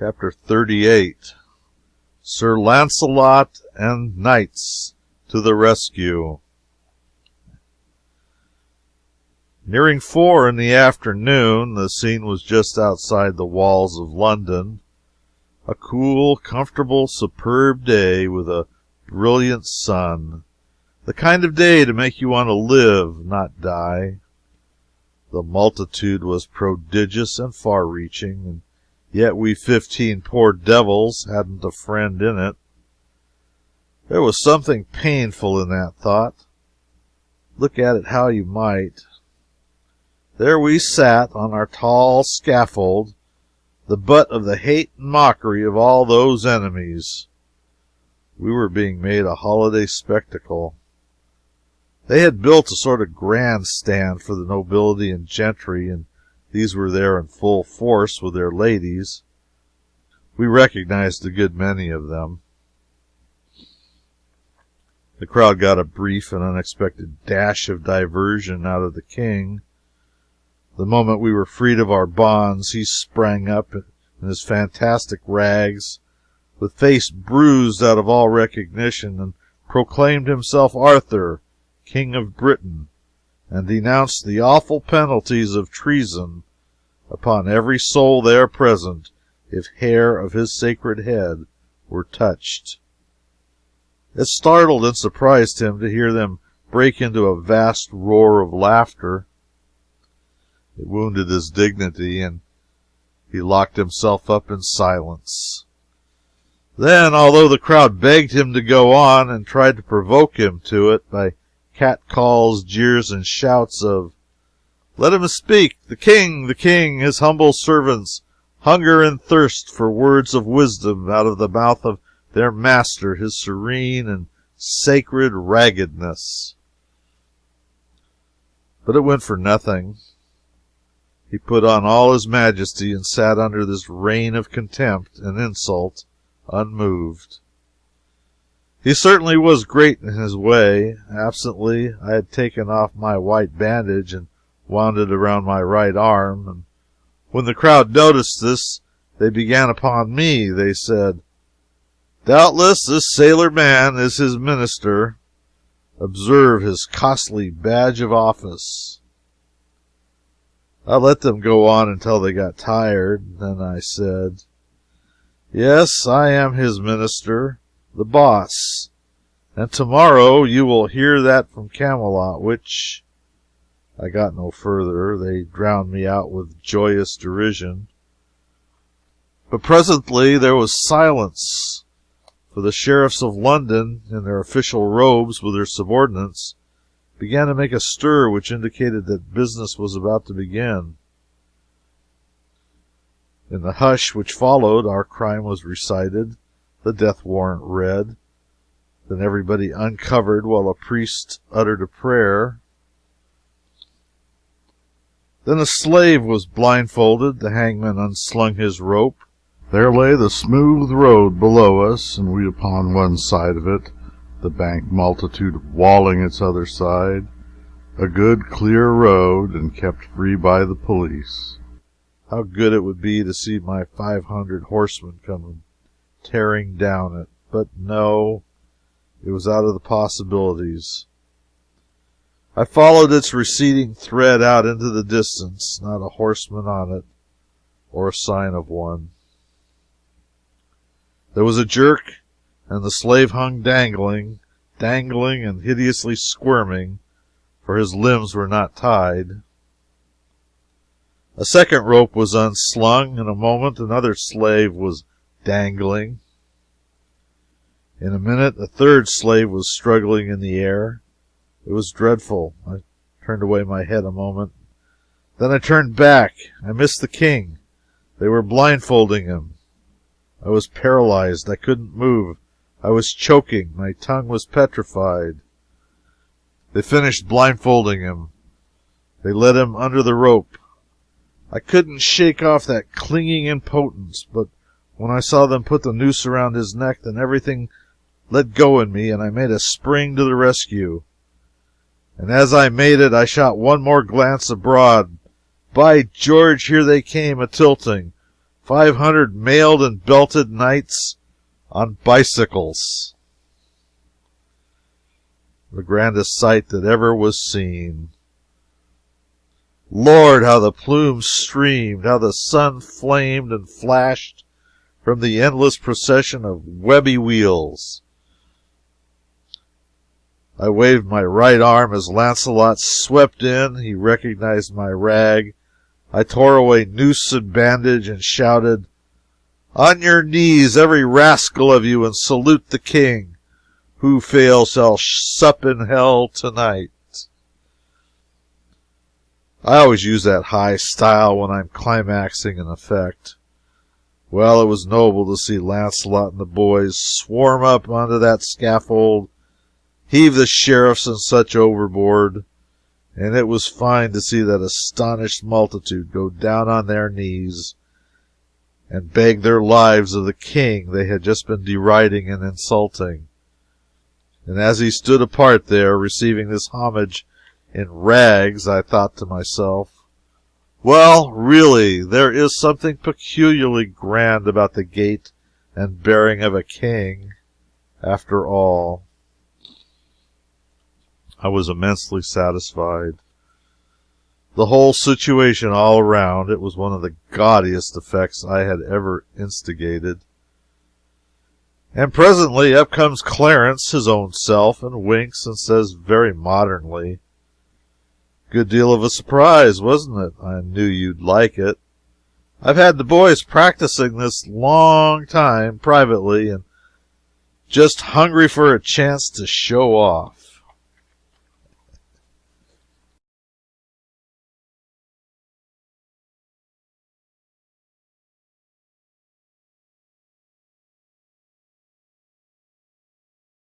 Chapter 38. Sir Lancelot and Knights to the Rescue. Nearing 4 in the afternoon, the scene was just outside the walls of London. A cool, comfortable, superb day with a brilliant sun. The kind of day to make you want to live, not die. The multitude was prodigious and far-reaching, and yet we 15 poor devils hadn't a friend in it. There was something painful in that thought. Look at it how you might. There we sat on our tall scaffold, the butt of the hate and mockery of all those enemies. We were being made a holiday spectacle. They had built a sort of grandstand for the nobility and gentry, and these were there in full force with their ladies. We recognized a good many of them. The crowd got a brief and unexpected dash of diversion out of the king. The moment we were freed of our bonds, he sprang up in his fantastic rags, with face bruised out of all recognition, and proclaimed himself Arthur, King of Britain, and denounced the awful penalties of treason upon every soul there present if hair of his sacred head were touched. It startled and surprised him to hear them break into a vast roar of laughter. It wounded his dignity, and he locked himself up in silence. Then, although the crowd begged him to go on and tried to provoke him to it by catcalls, jeers, and shouts of, "Let him speak! The king, his humble servants, hunger and thirst for words of wisdom out of the mouth of their master, his serene and sacred raggedness." But it went for nothing. He put on all his majesty and sat under this rain of contempt and insult unmoved. He certainly was great in his way. Absently, I had taken off my white bandage and wound it around my right arm, and when the crowd noticed this, they began upon me. They said, "Doubtless this sailor man is his minister. Observe his costly badge of office." I let them go on until they got tired. Then I said, "Yes, I am his minister, the boss, and tomorrow you will hear that from Camelot," which I got no further. They drowned me out with joyous derision. But presently there was silence, for the sheriffs of London, in their official robes with their subordinates, began to make a stir which indicated that business was about to begin. In the hush which followed, our crime was recited, the death warrant read, then everybody uncovered while a priest uttered a prayer. Then a slave was blindfolded, the hangman unslung his rope. There lay the smooth road below us, and we upon one side of it, the banked multitude walling its other side, a good clear road, and kept free by the police. How good it would be to see my 500 horsemen come tearing down it, but no, it was out of the possibilities. I followed its receding thread out into the distance, not a horseman on it, or a sign of one. There was a jerk, and the slave hung dangling and hideously squirming, for his limbs were not tied. A second rope was unslung. In a moment another slave was dangling. In a minute a third slave was struggling in the air. It was dreadful. I turned away my head a moment. Then I turned back. I missed the king. They were blindfolding him. I was paralyzed. I couldn't move. I was choking. My tongue was petrified. They finished blindfolding him. They led him under the rope. I couldn't shake off that clinging impotence, but when I saw them put the noose around his neck, then everything let go in me, and I made a spring to the rescue. And as I made it, I shot one more glance abroad. By George, here they came, a-tilting. 500 mailed and belted knights on bicycles. The grandest sight that ever was seen. Lord, how the plumes streamed, how the sun flamed and flashed from the endless procession of webby wheels. I waved my right arm as Lancelot swept in. He recognized my rag. I tore away noose and bandage and shouted, "On your knees, every rascal of you, and salute the king. Who fails shall sup in hell tonight." I always use that high style when I'm climaxing an effect. Well, it was noble to see Lancelot and the boys swarm up onto that scaffold, heave the sheriffs and such overboard, and it was fine to see that astonished multitude go down on their knees and beg their lives of the king they had just been deriding and insulting. And as he stood apart there, receiving this homage in rags, I thought to myself, well, really, there is something peculiarly grand about the gait and bearing of a king, after all. I was immensely satisfied. The whole situation all around, it was one of the gaudiest effects I had ever instigated. And presently up comes Clarence, his own self, and winks and says very modernly, "Good deal of a surprise, wasn't it? I knew you'd like it. I've had the boys practicing this long time, privately, and just hungry for a chance to show off."